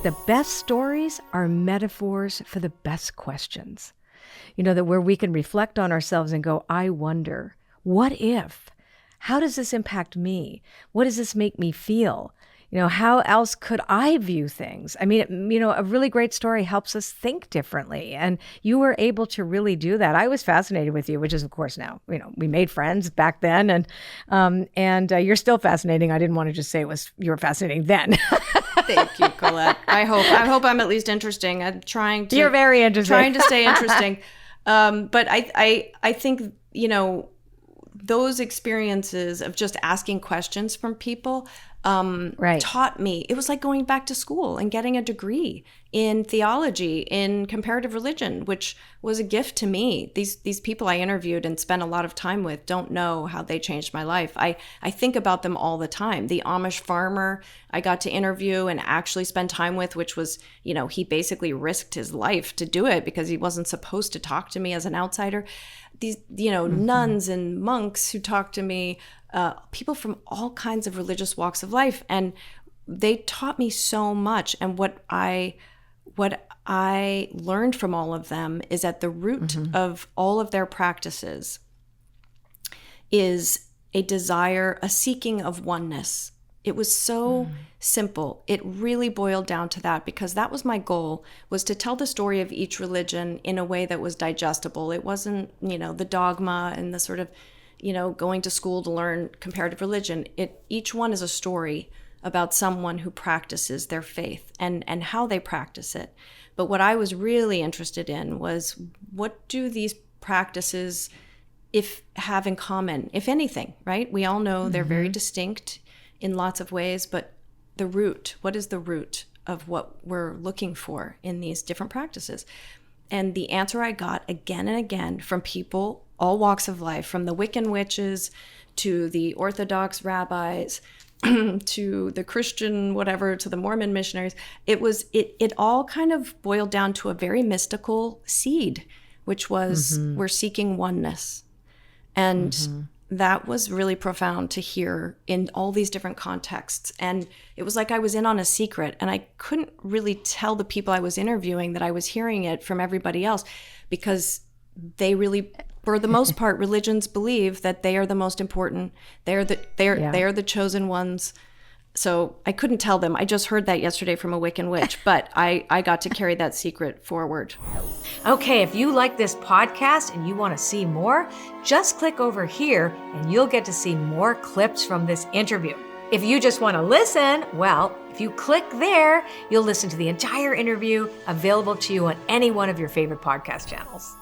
the best stories are metaphors for the best questions. That where we can reflect on ourselves and go, I wonder, what if? How does this impact me? What does this make me feel? How else could I view things? I mean, a really great story helps us think differently. And you were able to really do that. I was fascinated with you, which is, of course, now, we made friends back then. And you're still fascinating. I didn't want to just say you were fascinating then. Thank you, Colette. I hope I'm at least interesting. I'm trying to. You're very interesting. Trying to stay interesting. But I think, those experiences of just asking questions from people taught me. It was like going back to school and getting a degree in theology, in comparative religion, which was a gift to me. These people I interviewed and spent a lot of time with don't know how they changed my life. I think about them all the time. The Amish farmer I got to interview and actually spend time with, which was, he basically risked his life to do it because he wasn't supposed to talk to me as an outsider. These, nuns and monks who talk to me, people from all kinds of religious walks of life. And they taught me so much. And what I learned from all of them is at the root of all of their practices is a desire, a seeking of oneness. It was so simple. It really boiled down to that because that was my goal, was to tell the story of each religion in a way that was digestible. It wasn't, the dogma and the sort of, going to school to learn comparative religion. Each one is a story about someone who practices their faith and how they practice it. But what I was really interested in was, what do these practices have in common, if anything, right? We all know they're very distinct in lots of ways, but the root, what is the root of what we're looking for in these different practices? And the answer I got again and again from people, all walks of life, from the Wiccan witches to the Orthodox rabbis, to the Christian whatever, to the Mormon missionaries, it all kind of boiled down to a very mystical seed, which was we're seeking oneness. And that was really profound to hear in all these different contexts. And it was like I was in on a secret, and I couldn't really tell the people I was interviewing that I was hearing it from everybody else, because they really, for the most part, religions believe that they are the most important. They are the chosen ones. So I couldn't tell them. I just heard that yesterday from a Wiccan witch, but I got to carry that secret forward. Okay, if you like this podcast and you want to see more, just click over here and you'll get to see more clips from this interview. If you just want to listen, well, if you click there, you'll listen to the entire interview, available to you on any one of your favorite podcast channels.